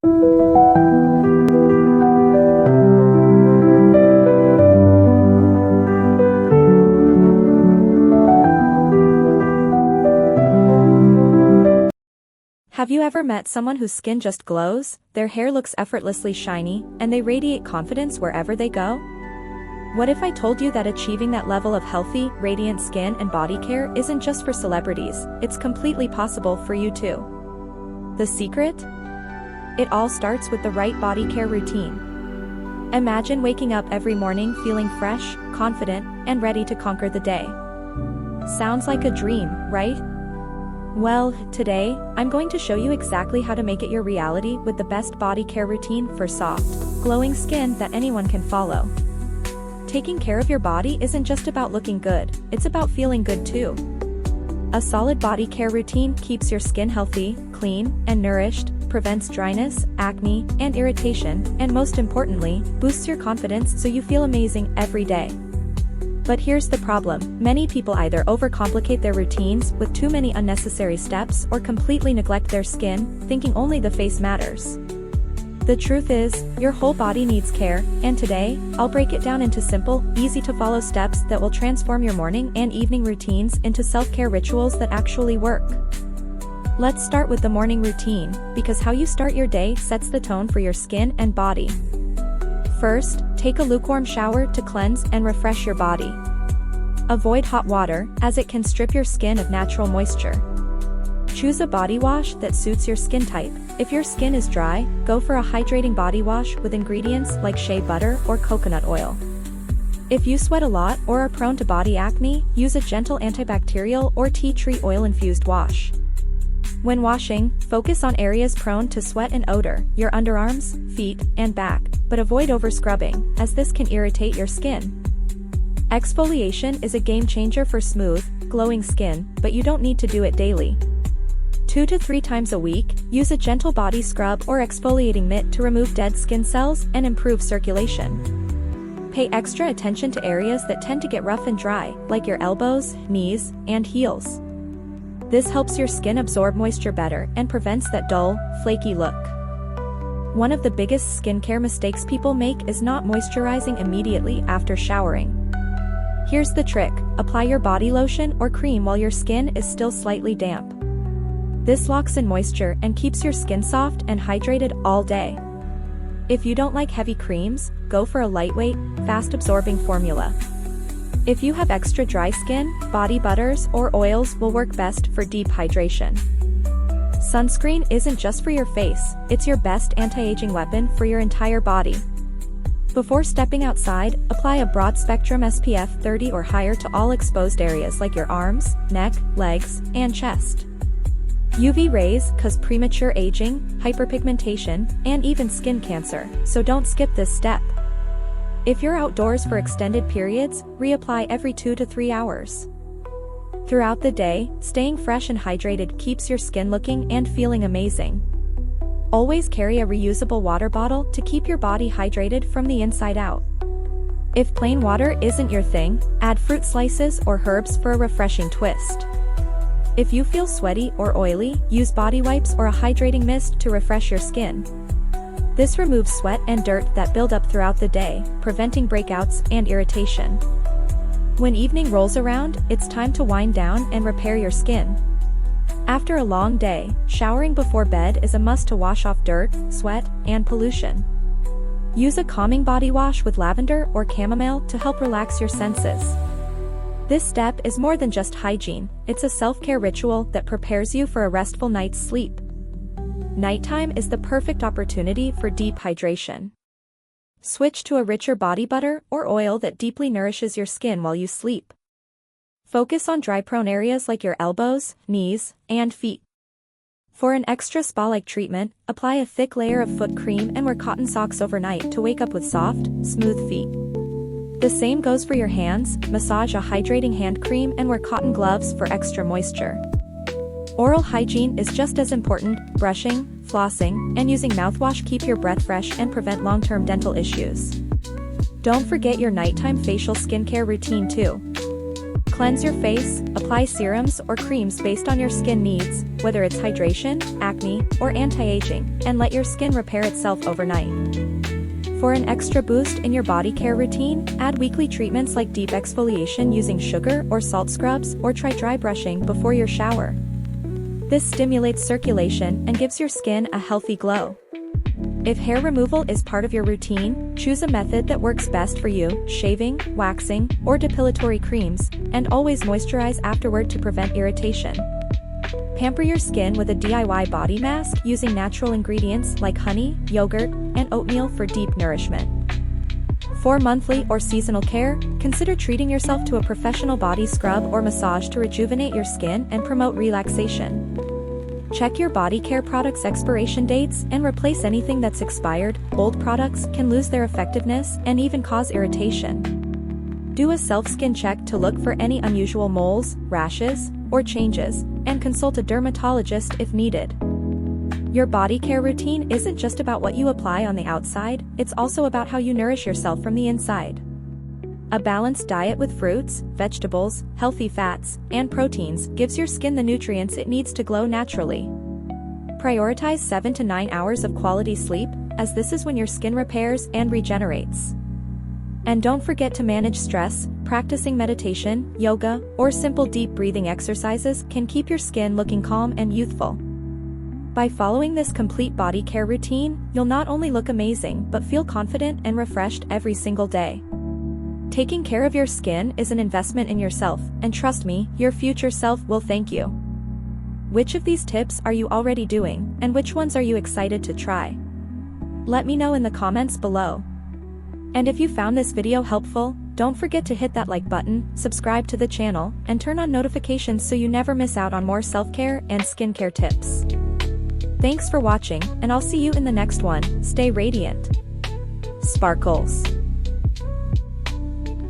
Have you ever met someone whose skin just glows, their hair looks effortlessly shiny, and they radiate confidence wherever they go? What if I told you that achieving that level of healthy, radiant skin and body care isn't just for celebrities, it's completely possible for you too? The secret? It all starts with the right body care routine. Imagine waking up every morning feeling fresh, confident, and ready to conquer the day. Sounds like a dream, right? Well, today, I'm going to show you exactly how to make it your reality with the best body care routine for soft, glowing skin that anyone can follow. Taking care of your body isn't just about looking good, it's about feeling good too. A solid body care routine keeps your skin healthy, clean, and nourished, prevents dryness, acne, and irritation, and most importantly, boosts your confidence so you feel amazing every day. But here's the problem, many people either overcomplicate their routines with too many unnecessary steps or completely neglect their skin, thinking only the face matters. The truth is, your whole body needs care, and today, I'll break it down into simple, easy-to-follow steps that will transform your morning and evening routines into self-care rituals that actually work. Let's start with the morning routine, because how you start your day sets the tone for your skin and body. First, take a lukewarm shower to cleanse and refresh your body. Avoid hot water, as it can strip your skin of natural moisture. Choose a body wash that suits your skin type. If your skin is dry, go for a hydrating body wash with ingredients like shea butter or coconut oil. If you sweat a lot or are prone to body acne, use a gentle antibacterial or tea tree oil-infused wash. When washing, focus on areas prone to sweat and odor, your underarms, feet, and back, but avoid over-scrubbing, as this can irritate your skin. Exfoliation is a game-changer for smooth, glowing skin, but you don't need to do it daily. 2 to 3 times a week, use a gentle body scrub or exfoliating mitt to remove dead skin cells and improve circulation. Pay extra attention to areas that tend to get rough and dry, like your elbows, knees, and heels. This helps your skin absorb moisture better and prevents that dull, flaky look. One of the biggest skincare mistakes people make is not moisturizing immediately after showering. Here's the trick, apply your body lotion or cream while your skin is still slightly damp. This locks in moisture and keeps your skin soft and hydrated all day. If you don't like heavy creams, go for a lightweight, fast-absorbing formula. If you have extra dry skin, body butters or oils will work best for deep hydration. Sunscreen isn't just for your face, it's your best anti-aging weapon for your entire body. Before stepping outside, apply a broad-spectrum SPF 30 or higher to all exposed areas like your arms, neck, legs, and chest. UV rays cause premature aging, hyperpigmentation, and even skin cancer, so don't skip this step. If you're outdoors for extended periods, reapply every 2 to 3 hours. Throughout the day, staying fresh and hydrated keeps your skin looking and feeling amazing. Always carry a reusable water bottle to keep your body hydrated from the inside out. If plain water isn't your thing, add fruit slices or herbs for a refreshing twist. If you feel sweaty or oily, use body wipes or a hydrating mist to refresh your skin. This removes sweat and dirt that build up throughout the day, preventing breakouts and irritation. When evening rolls around, it's time to wind down and repair your skin. After a long day, showering before bed is a must to wash off dirt, sweat, and pollution. Use a calming body wash with lavender or chamomile to help relax your senses. This step is more than just hygiene, it's a self-care ritual that prepares you for a restful night's sleep. Nighttime is the perfect opportunity for deep hydration. Switch to a richer body butter or oil that deeply nourishes your skin while you sleep. Focus on dry-prone areas like your elbows, knees, and feet. For an extra spa-like treatment, apply a thick layer of foot cream and wear cotton socks overnight to wake up with soft, smooth feet. The same goes for your hands, massage a hydrating hand cream and wear cotton gloves for extra moisture. Oral hygiene is just as important, brushing, flossing, and using mouthwash keep your breath fresh and prevent long-term dental issues. Don't forget your nighttime facial skincare routine too. Cleanse your face, apply serums or creams based on your skin needs, whether it's hydration, acne, or anti-aging, and let your skin repair itself overnight. For an extra boost in your body care routine, add weekly treatments like deep exfoliation using sugar or salt scrubs, or try dry brushing before your shower. This stimulates circulation and gives your skin a healthy glow. If hair removal is part of your routine, choose a method that works best for you: shaving, waxing, or depilatory creams, and always moisturize afterward to prevent irritation. Pamper your skin with a DIY body mask using natural ingredients like honey, yogurt, and oatmeal for deep nourishment. For monthly or seasonal care, consider treating yourself to a professional body scrub or massage to rejuvenate your skin and promote relaxation. Check your body care products' expiration dates and replace anything that's expired. Old products can lose their effectiveness and even cause irritation. Do a self-skin check to look for any unusual moles, rashes, or changes, and consult a dermatologist if needed. Your body care routine isn't just about what you apply on the outside, it's also about how you nourish yourself from the inside. A balanced diet with fruits, vegetables, healthy fats, and proteins gives your skin the nutrients it needs to glow naturally. Prioritize 7 to 9 hours of quality sleep, as this is when your skin repairs and regenerates. And don't forget to manage stress. Practicing meditation, yoga, or simple deep breathing exercises can keep your skin looking calm and youthful. By following this complete body care routine, you'll not only look amazing but feel confident and refreshed every single day. Taking care of your skin is an investment in yourself, and trust me, your future self will thank you. Which of these tips are you already doing, and which ones are you excited to try? Let me know in the comments below. And if you found this video helpful, don't forget to hit that like button, subscribe to the channel, and turn on notifications so you never miss out on more self-care and skincare tips. Thanks for watching, and I'll see you in the next one. Stay radiant. Sparkles.